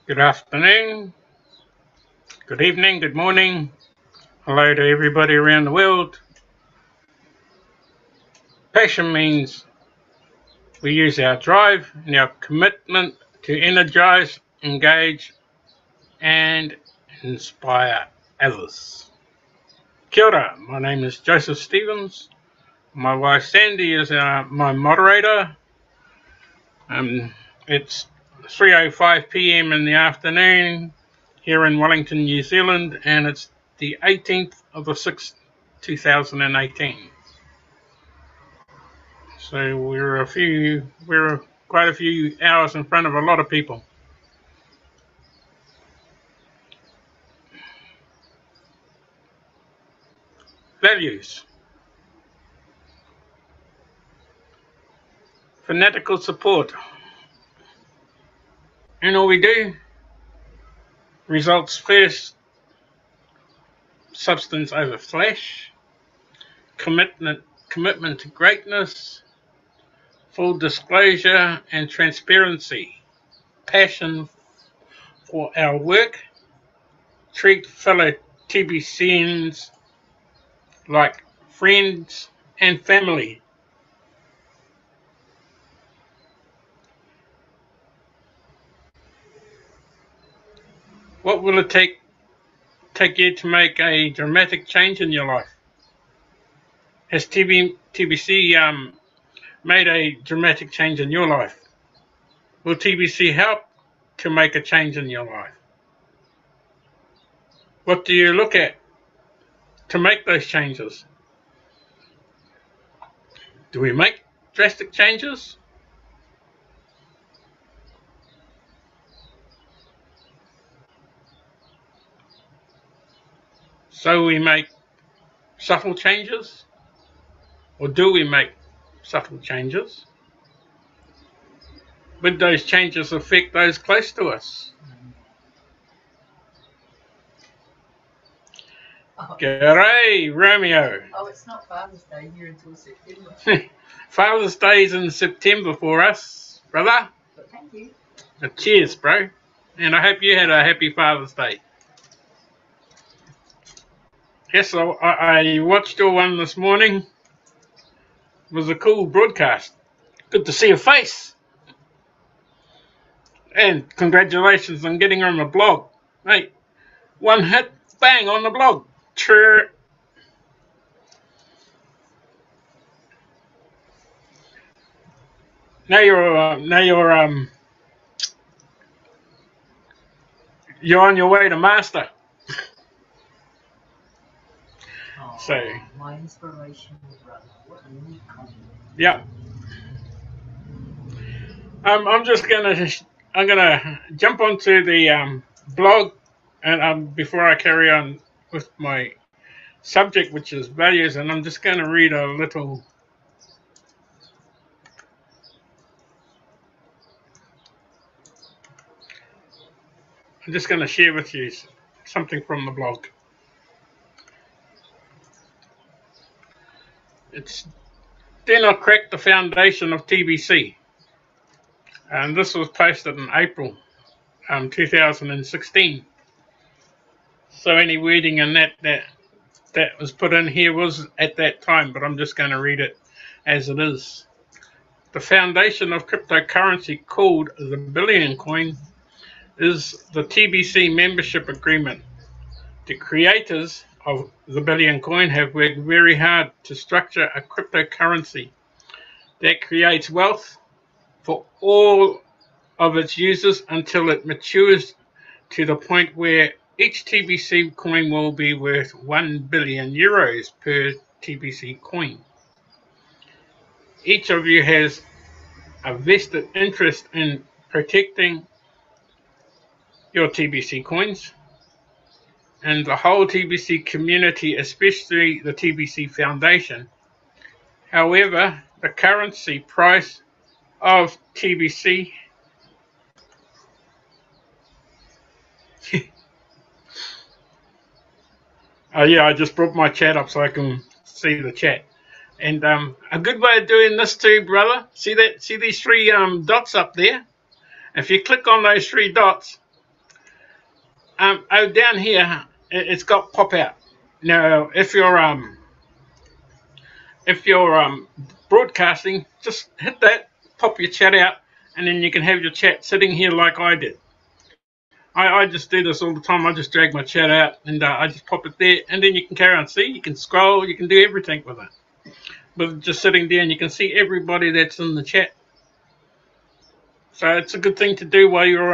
Good afternoon, good evening, good morning. Hello to everybody around the world. Passion means we use our drive and our commitment to energize, engage, and inspire others. Kia ora, my name is Joseph Stevens. My wife Sandy is my moderator. It's 3:05 p.m. in the afternoon here in Wellington, New Zealand, and it's the 18th of the 6th, 2018. So we're quite a few hours in front of a lot of people. Values. Fanatical support. And all we do, results first, substance over flash, commitment to greatness, full disclosure and transparency, passion for our work, treat fellow TBCians like friends and family. What will it take you to make a dramatic change in your life? Has TBC made a dramatic change in your life? Will TBC help to make a change in your life? What do you look at to make those changes? Do we make drastic changes? So we make subtle changes? Or do we make subtle changes? Would those changes affect those close to us? G'day, Romeo. Oh, it's not Father's Day here until September. Father's Day's in September for us, brother. But thank you. Cheers, bro. And I hope you had a happy Father's Day. Yes, I watched your one this morning. It was a cool broadcast. Good to see your face. And congratulations on getting on the blog. Hey, one hit, bang, on the blog. Chirr. Now you're on your way to master. Oh, so my inspiration, brother. What a neat comment. Yeah. I'm gonna jump onto the blog, and before I carry on with my subject, which is values, and I'm just gonna read a little. I'm just gonna share with you something from the blog. It's "Do Not Crack the Foundation of TBC," and this was posted in April 2016. So any wording in that was put in here was at that time, but I'm just going to read it as it is. The foundation of cryptocurrency, called the Billion Coin, is the TBC membership agreement. The creators of the Billion Coin have worked very hard to structure a cryptocurrency that creates wealth for all of its users until it matures to the point where each TBC coin will be worth 1 billion euros per TBC coin. Each of you has a vested interest in protecting your TBC coins, and the whole TBC community, especially the TBC Foundation. However, the currency price of TBC oh yeah, I just brought my chat up so I can see the chat. And a good way of doing this too, brother, see these three dots up there? If you click on those three dots, Oh, down here it's got pop out. Now, if you're broadcasting, just hit that, pop your chat out, and then you can have your chat sitting here like I did. I just do this all the time. I just drag my chat out and I just pop it there, and then you can carry on. See, you can scroll, you can do everything with it. But just sitting there, and you can see everybody that's in the chat. So it's a good thing to do while you're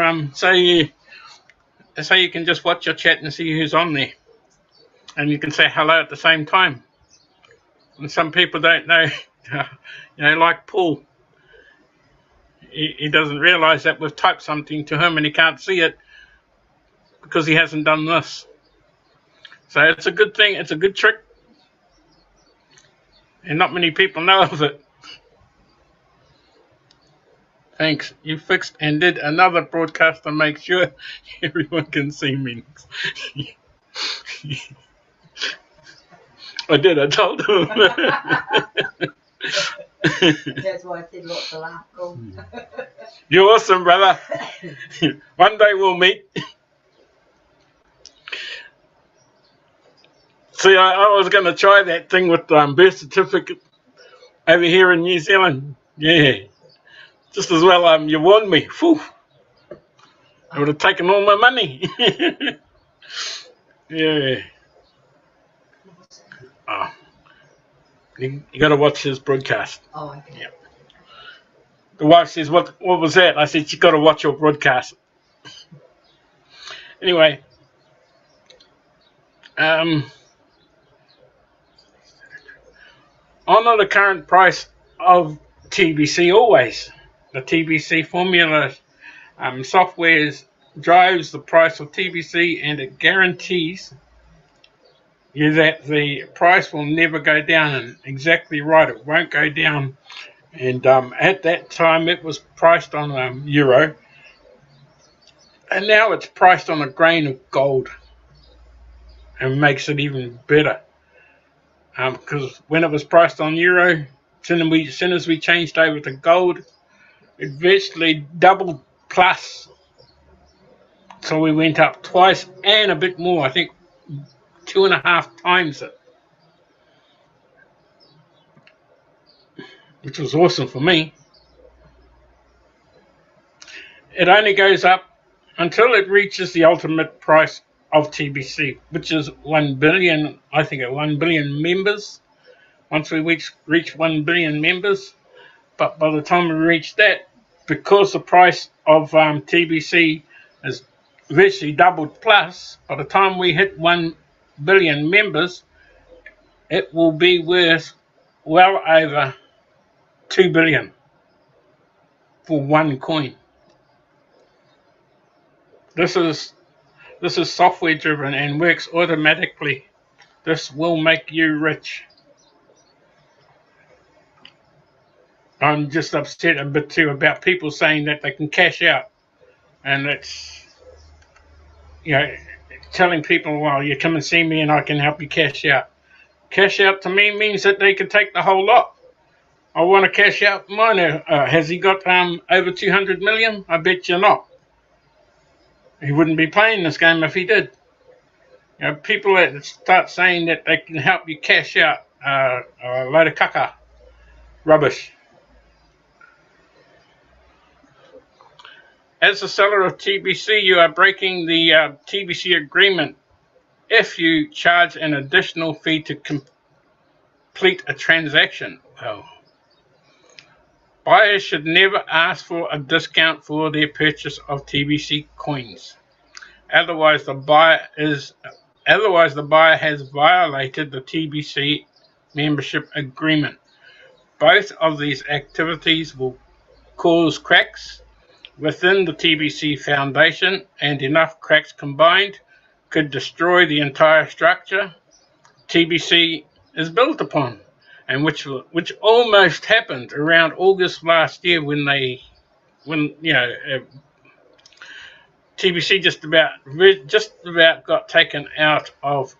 say you can just watch your chat and see who's on there, and you can say hello at the same time. And some people don't know, like Paul. He doesn't realise that we've typed something to him and he can't see it because he hasn't done this. So it's a good thing. It's a good trick, and not many people know of it. Thanks. You fixed and did another broadcast to make sure everyone can see me. I did. I told him. That's why I said lots of laughter. You're awesome, brother. One day we'll meet. See, I was going to try that thing with birth certificate over here in New Zealand. Yeah. Just as well you warned me. Whew. I would have taken all my money. Yeah. Oh. You got to watch his broadcast. Oh, okay. Yeah. The wife says, what was that? I said, you got to watch your broadcast. Anyway. Honour the current price of TBC always. The TBC formula software drives the price of TBC, and it guarantees you that the price will never go down. And exactly right, it won't go down. And at that time it was priced on euro, and now it's priced on a grain of gold, and makes it even better. Because when it was priced on euro, as soon as we changed over to gold, it virtually doubled plus. So we went up twice and a bit more. I think 2.5 times it, which was awesome for me. It only goes up until it reaches the ultimate price of TBC, which is 1 billion. I think at 1 billion members. Once we reach 1 billion members, but by the time we reach that, because the price of TBC is virtually doubled plus, by the time we hit 1 billion members, it will be worth well over 2 billion for one coin. This is software driven and works automatically. This will make you rich. I'm just upset a bit too about people saying that they can cash out, and it's, telling people, well, you come and see me and I can help you cash out. Cash out to me means that they can take the whole lot. I want to cash out mine. Has he got over 200 million? I bet you not. He wouldn't be playing this game if he did. People that start saying that they can help you cash out a load of caca. Rubbish. As a seller of TBC, you are breaking the TBC agreement if you charge an additional fee to complete a transaction. Well, buyers should never ask for a discount for their purchase of TBC coins. Otherwise, the buyer has violated the TBC membership agreement. Both of these activities will cause cracks within the TBC Foundation, and enough cracks combined could destroy the entire structure TBC is built upon, and which almost happened around August last year when TBC just about got taken out of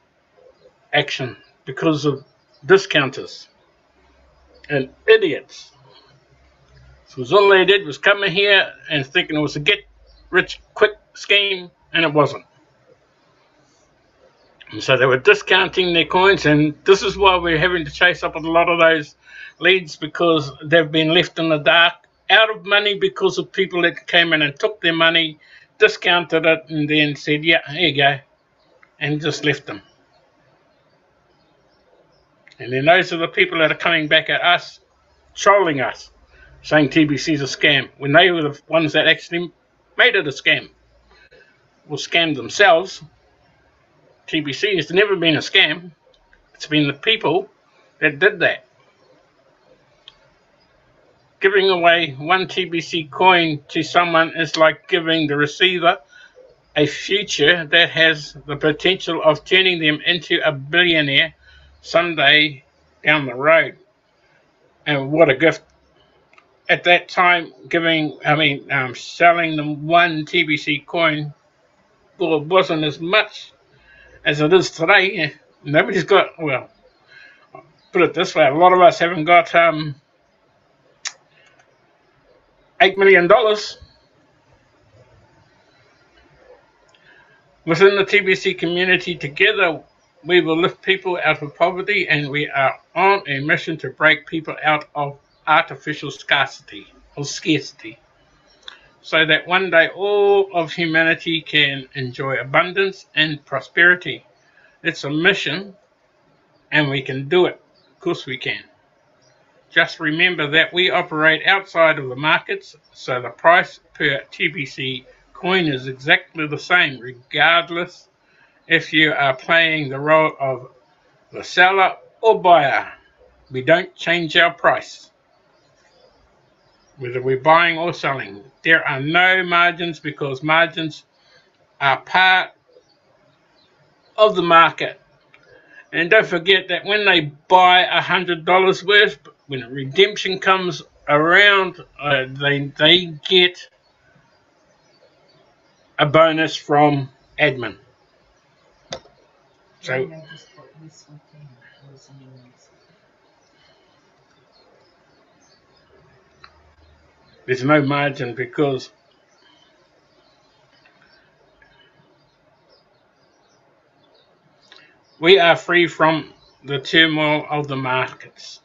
action because of discounters and idiots. So all they did was come in here and thinking it was a get-rich-quick scheme, and it wasn't. And so they were discounting their coins, and this is why we're having to chase up a lot of those leads, because they've been left in the dark, out of money because of people that came in and took their money, discounted it, and then said, yeah, here you go, and just left them. And then those are the people that are coming back at us, trolling us, saying TBC is a scam, when they were the ones that actually made it a scam, or scammed themselves. TBC has never been a scam. It's been the people that did that. Giving away one TBC coin to someone is like giving the receiver a future that has the potential of turning them into a billionaire someday down the road. And what a gift. At that time, selling them one TBC coin, well, it wasn't as much as it is today. Nobody's got, well, put it this way, a lot of us haven't got $8 million. Within the TBC community, together we will lift people out of poverty, and we are on a mission to break people out of artificial scarcity, so that one day all of humanity can enjoy abundance and prosperity. It's a mission, and we can do it. Of course we can. Just remember that we operate outside of the markets, so the price per TBC coin is exactly the same, regardless if you are playing the role of the seller or buyer. We don't change our price, whether we're buying or selling. There are no margins, because margins are part of the market. And don't forget that when they buy $100 worth, when a redemption comes around, they get a bonus from admin. So there's no margin, because we are free from the turmoil of the markets.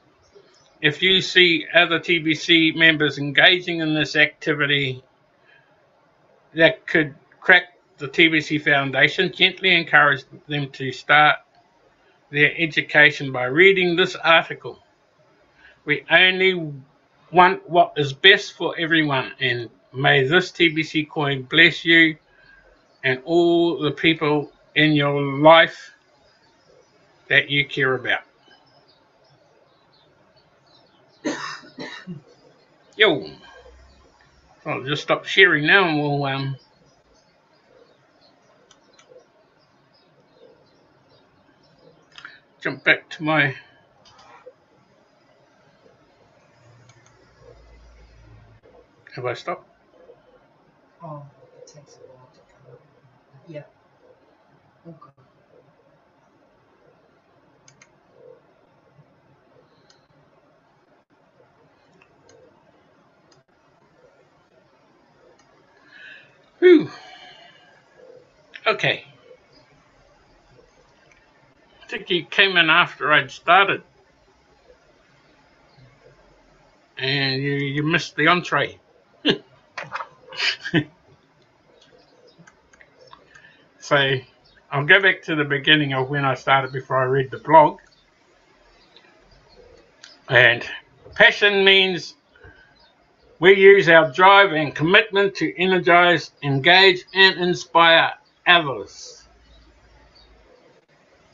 If you see other TBC members engaging in this activity that could crack the TBC Foundation, gently encourage them to start their education by reading this article. We only want what is best for everyone, and may this TBC coin bless you and all the people in your life that you care about. Yo, I'll just stop sharing now, and we'll jump back to my have I stopped? Oh, it takes a while to come up. Yeah. Okay. Whew. Okay. I think you came in after I'd started, and you missed the entree. So I'll go back to the beginning of when I started before I read the blog. And passion means we use our drive and commitment to energize, engage, and inspire others.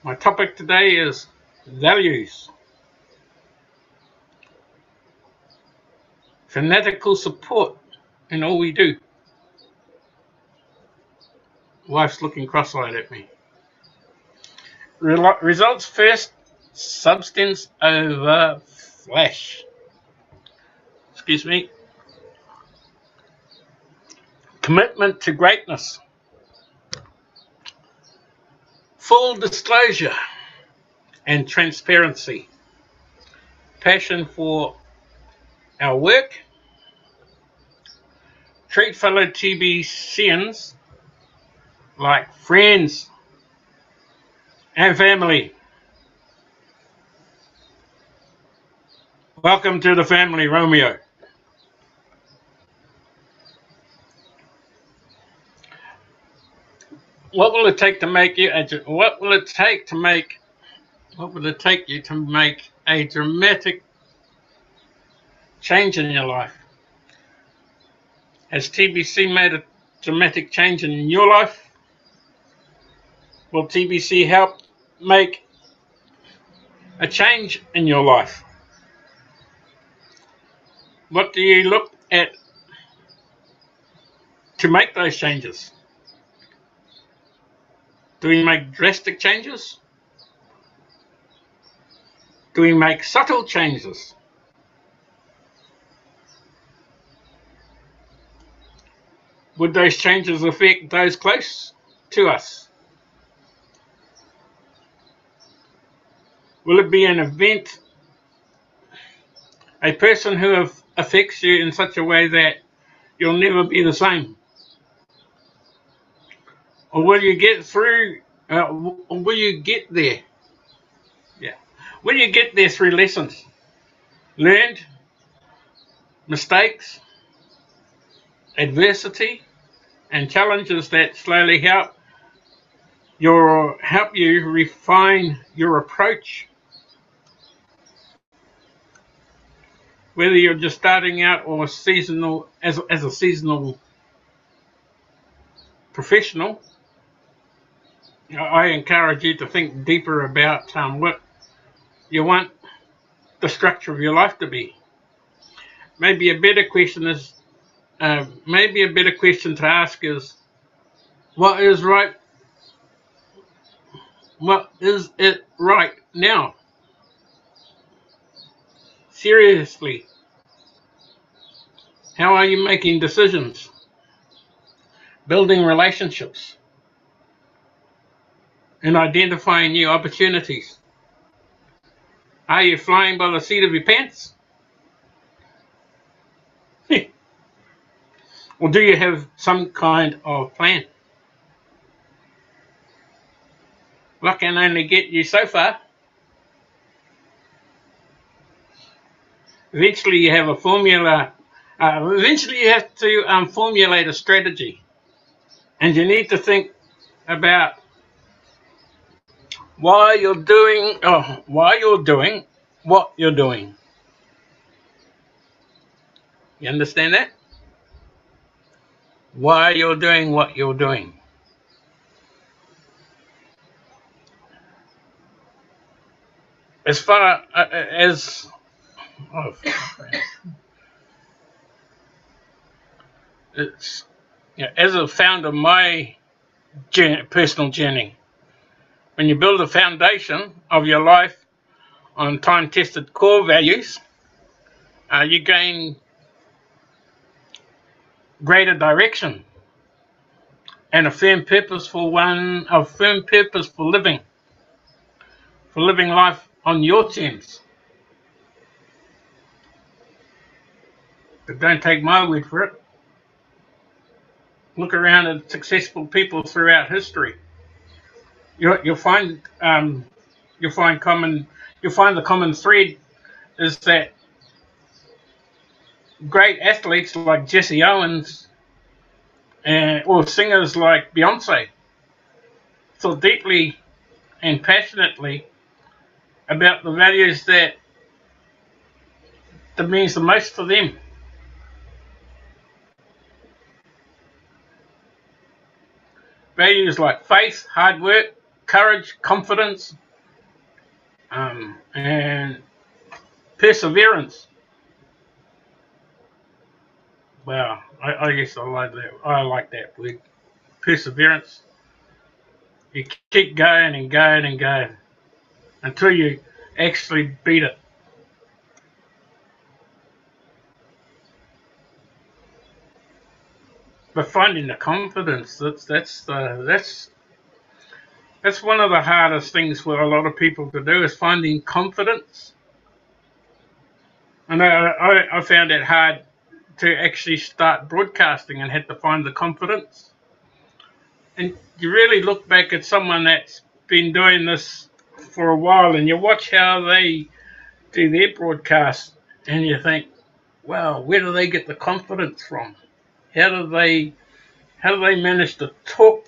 My topic today is values. Fanatical support in all we do. Wife's looking cross-eyed at me. Results first, substance over flash. Excuse me. Commitment to greatness. Full disclosure and transparency. Passion for our work. Treat fellow TBCians like friends. and family. Welcome to the family, Romeo. What will it take to make you? What will it take to make? What will it take you to make a dramatic change in your life? Has TBC made a dramatic change in your life? Will TBC help make a change in your life? What do you look at to make those changes? Do we make drastic changes? Do we make subtle changes? Would those changes affect those close to us? Will it be an event, a person who affects you in such a way that you'll never be the same? Or will you get through, or will you get there? Yeah. Will you get there through lessons learned, mistakes, adversity, and challenges that slowly help you refine your approach? Whether you're just starting out or seasonal as a seasonal professional, I encourage you to think deeper about what you want the structure of your life to be. Maybe a better question to ask is, what is right? What is it right now? Seriously, how are you making decisions? Building relationships and identifying new opportunities? Are you flying by the seat of your pants? Or do you have some kind of plan? Luck can only get you so far. Eventually you have a formula. Eventually you have to formulate a strategy. And you need to think about why you're doing what you're doing. You understand that? Why you're doing what you're doing. As far as as a founder of my personal journey, when you build a foundation of your life on time-tested core values, you gain greater direction and a firm purpose for living life on your terms. But don't take my word for it. Look around at successful people throughout history. You'll find the common thread is that great athletes like Jesse Owens or singers like Beyonce thought deeply and passionately about the values that means the most for them. Values like faith, hard work, courage, confidence, and perseverance. Wow, I guess I like that. I like that word, perseverance. You keep going and going and going until you actually beat it. But finding the confidence, that's one of the hardest things for a lot of people to do, is finding confidence. And I found it hard to actually start broadcasting and had to find the confidence. And you really look back at someone that's been doing this for a while, and you watch how they do their broadcasts, and you think, wow, where do they get the confidence from? How do they manage to talk?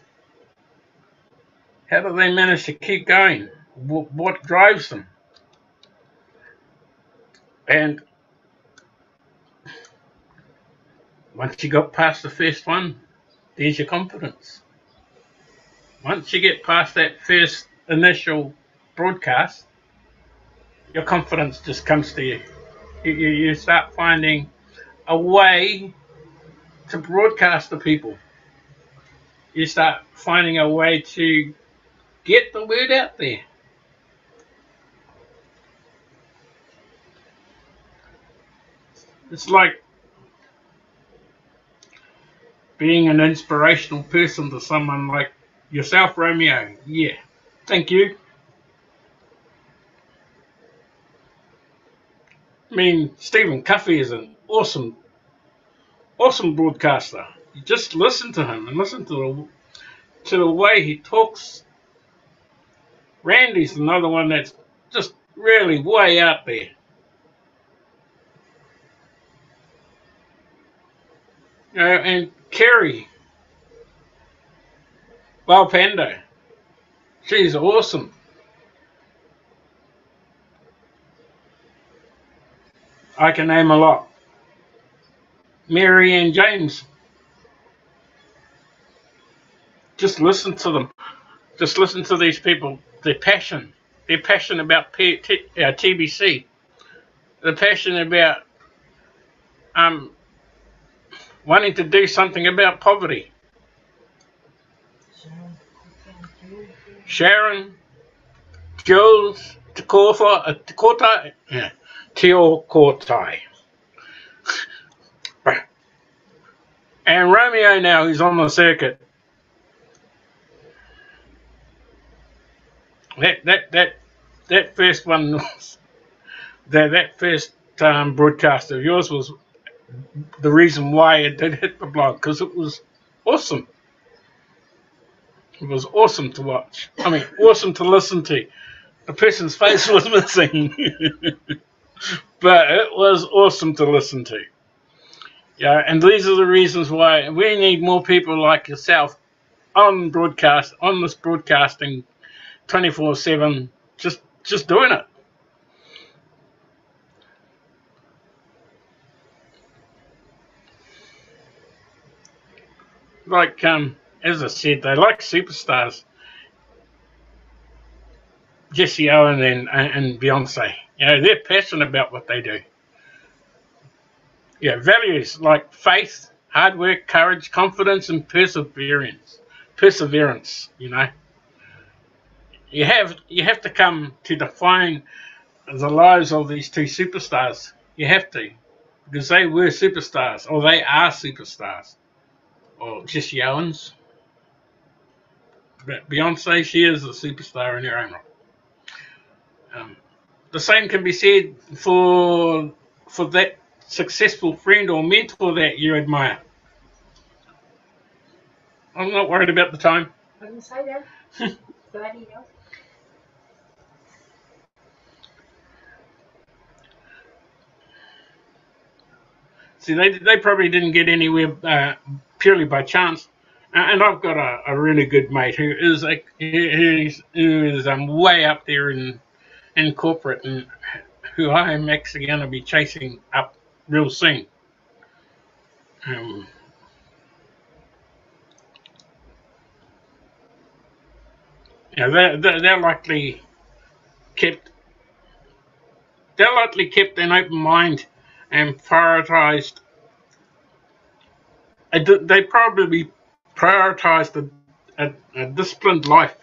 How do they manage to keep going? What drives them? And once you got past the first one, there's your confidence. Once you get past that first initial broadcast, your confidence just comes to you. You start finding a way to broadcast to people. You start finding a way to get the word out there. It's like being an inspirational person to someone like yourself, Romeo. Yeah, thank you. I mean, Stephen Cuffey is an awesome broadcaster. You just listen to him and listen to the way he talks. Randy's another one that's just really way out there. And Kerry, Pando, she's awesome. I can name a lot. Mary and James. Just listen to them. Just listen to these people. Their passion. Their passion about TBC. Their passion about wanting to do something about poverty. Sharon, Jules, Tekotai. And Romeo now, who's on the circuit. That first one, that first broadcast of yours was the reason why it did hit the blog, because it was awesome. It was awesome to watch. I mean, awesome to listen to. The person's face was missing, but it was awesome to listen to. Yeah, and these are the reasons why we need more people like yourself on this broadcasting 24/7, just doing it. Like as I said, they like superstars. Jesse Owen and Beyonce. You know, they're passionate about what they do. Yeah, values like faith, hard work, courage, confidence, and perseverance. You know, you have to come to define the lives of these two superstars. You have to, because they were superstars, or they are superstars. Or Jesse Owens. But Beyonce, she is a superstar in her own right. The same can be said for that successful friend or mentor that you admire. I'm not worried about the time. I didn't say that. Glad you know. See, they probably didn't get anywhere purely by chance. And I've got a really good mate who is way up there in corporate, and who I am actually going to be chasing up real soon. They're likely kept an open mind and prioritized. They probably prioritized a disciplined life.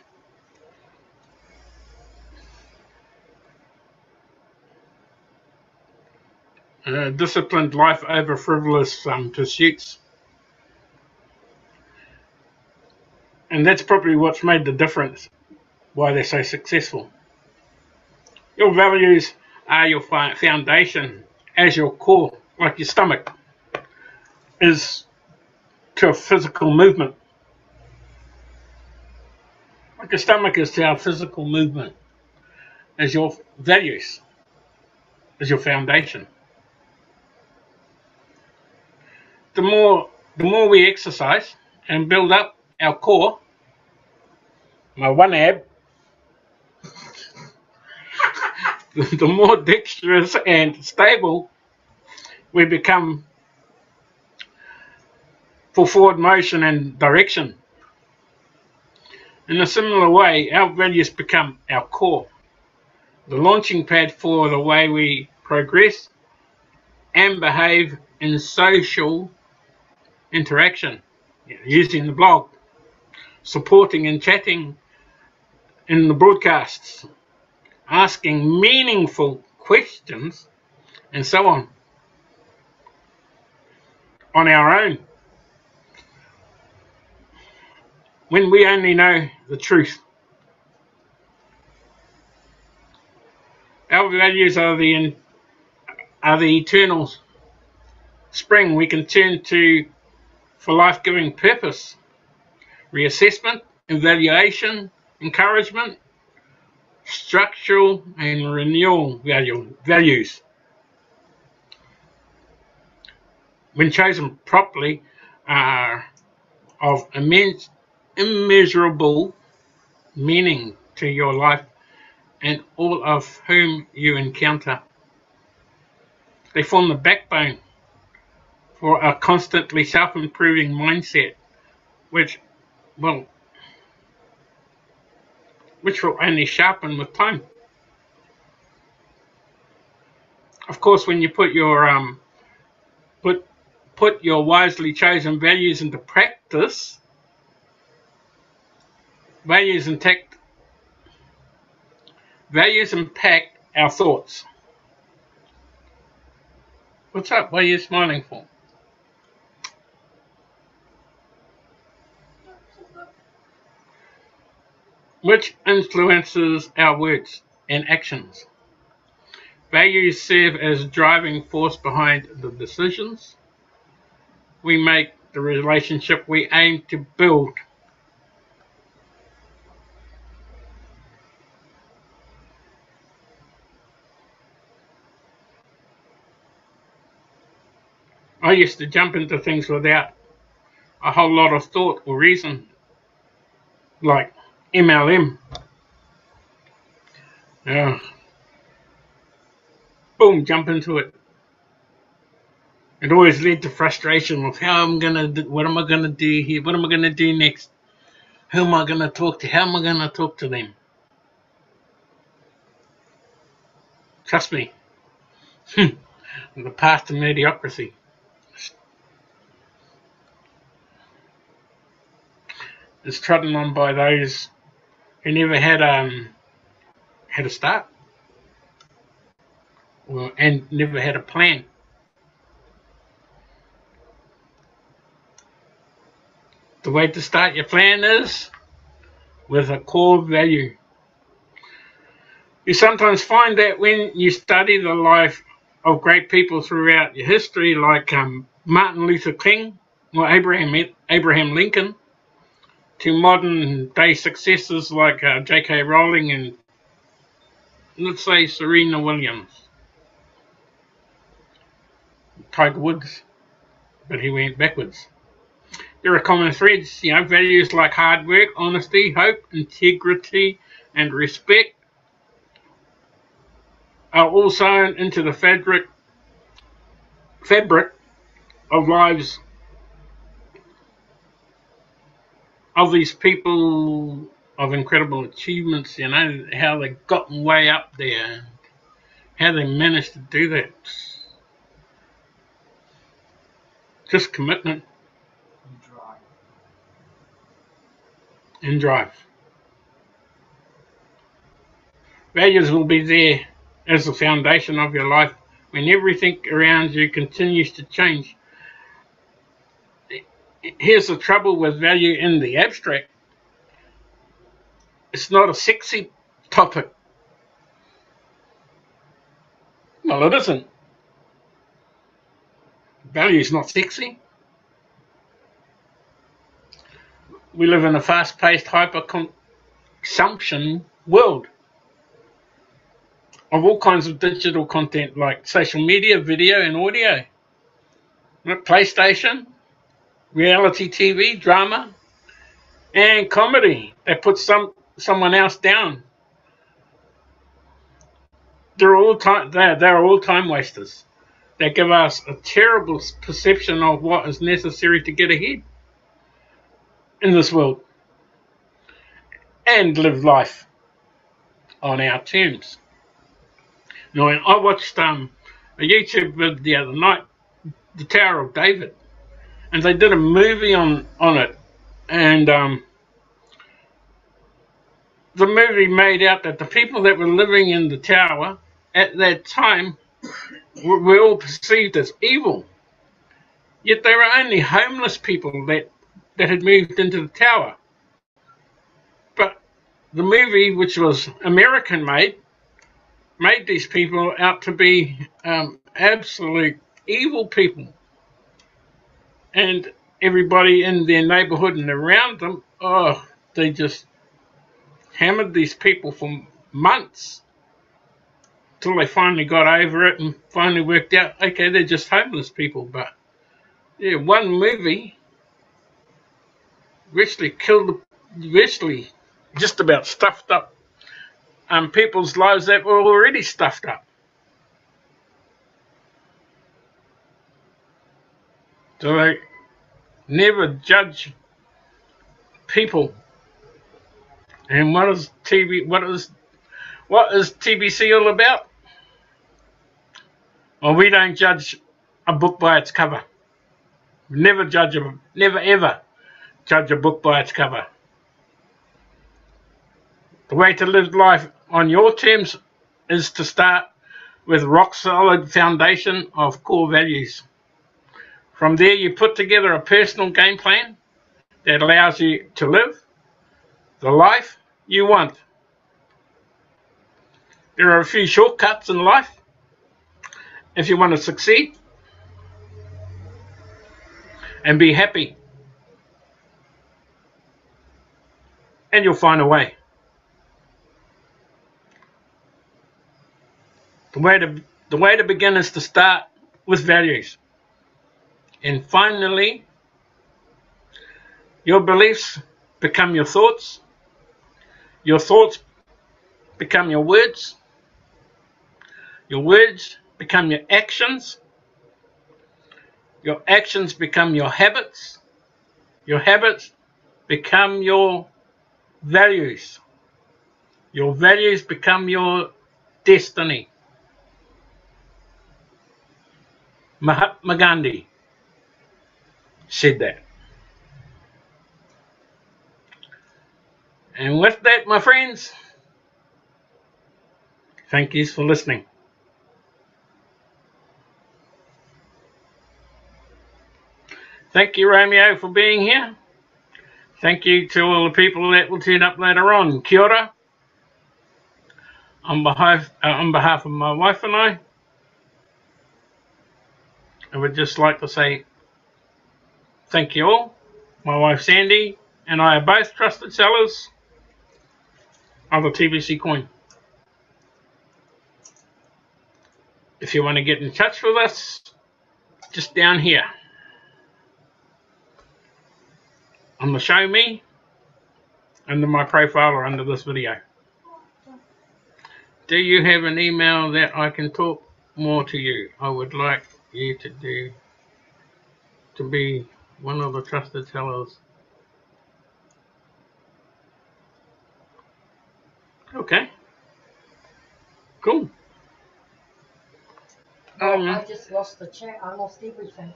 Disciplined life over frivolous pursuits. And that's probably what's made the difference, why they're so successful. Your values are your foundation, as your core, like your stomach is to a physical movement. Like your stomach is to our physical movement, as your values, as your foundation. The more we exercise and build up our core, my one ab, the more dexterous and stable we become for forward motion and direction. In a similar way, our values become our core, the launching pad for the way we progress and behave in social interaction, using the blog, supporting and chatting in the broadcasts, asking meaningful questions, and so on our own. When we only know the truth. Our values are the eternal spring we can turn to for life-giving purpose, reassessment, evaluation, encouragement, structural and renewal values. When chosen properly, are of immeasurable meaning to your life and all of whom you encounter. They form the backbone for a constantly self-improving mindset, which will only sharpen with time. Of course, when you put your put your wisely chosen values into practice, values impact our thoughts. What's up? What are you smiling for? Which influences our words and actions. Values serve as a driving force behind the decisions we make, the relationship we aim to build. I used to jump into things without a whole lot of thought or reason, like MLM. Boom, jump into it. It always led to frustration of what am I gonna do here? What am I gonna do next? Who am I gonna talk to? How am I gonna talk to them? Trust me, the path to mediocrity is trodden on by those who never had a start and never had a plan. The way to start your plan is with a core value. You sometimes find that when you study the life of great people throughout your history, like Martin Luther King or Abraham Lincoln, to modern day successes like J.K. Rowling and, let's say, Serena Williams, Tiger Woods, but he went backwards. There are common threads, values like hard work, honesty, hope, integrity, and respect are all sewn into the fabric of lives of these people of incredible achievements, how they got way up there, how they managed to do that. Just commitment and drive. Values will be there as the foundation of your life when everything around you continues to change. Here's the trouble with value in the abstract. It's not a sexy topic. Well, it isn't. Value is not sexy. We live in a fast-paced, consumption world of all kinds of digital content like social media, video and audio, PlayStation, reality TV, drama, and comedy that puts someone else down. They're all time wasters. They give us a terrible perception of what is necessary to get ahead in this world and live life on our terms. Now, I watched a YouTube vid the other night, The Tower of David, and they did a movie on it, and the movie made out that the people that were living in the tower at that time were all perceived as evil. Yet they were only homeless people that had moved into the tower. But the movie, which was American made these people out to be absolute evil people. And everybody in their neighborhood and around them, they just hammered these people for months till they finally got over it and finally worked out, okay, they're just homeless people. But yeah, one movie virtually just about stuffed up people's lives that were already stuffed up. So they never judge people. And what is TBC all about? Well, we don't judge a book by its cover. Never ever judge a book by its cover. The way to live life on your terms is to start with rock solid foundation of core values. From there, you put together a personal game plan that allows you to live the life you want. There are a few shortcuts in life if you want to succeed and be happy, and you'll find a way. The way to begin is to start with values. And finally, your beliefs become your thoughts become your words become your actions become your habits become your values become your destiny. Mahatma Gandhi said that. And with that, my friends, thank you for listening. Thank you, Romeo, for being here. Thank you to all the people that will turn up later on. Kia ora. On behalf of my wife and I would just like to say thank you all. My wife Sandy and I are both trusted sellers of the TBC coin. If you want to get in touch with us, just down here on the Show Me, under my profile or under this video. Do you have an email that I can talk more to you? I would like you to be one of the trusted sellers. Okay. Cool. I just lost the chat. I lost everything.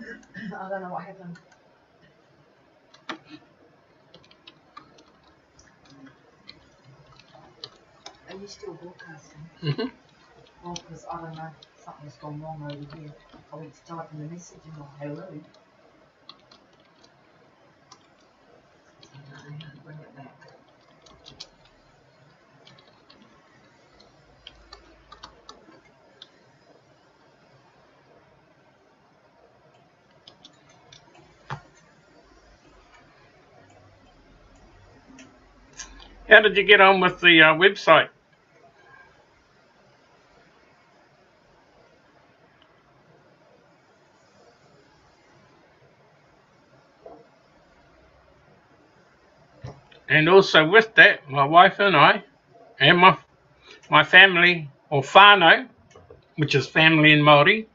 I don't know what happened. Are you still broadcasting? Mm-hmm. Well, because I don't know, something's gone wrong over here. I went to type in the message and go, hello. I don't know how to bring it back. How did you get on with the website? And also with that, my wife and I, and my family, or whānau, which is family in Māori,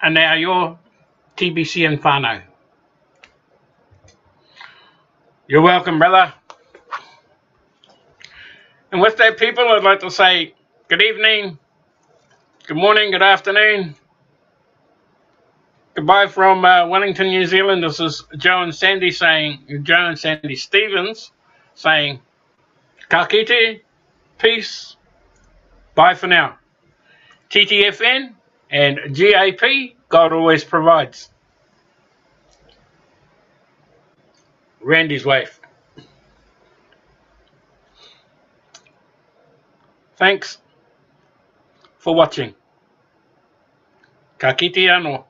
are now your TBC and whānau. You're welcome, brother. And with that, people, I'd like to say good evening, good morning, good afternoon. Goodbye from Wellington, New Zealand. This is Joe and Sandy Stevens saying, ka kite, peace, bye for now. TTFN and GAP, God always provides. Randy's wife. Thanks for watching. Ka kite anō.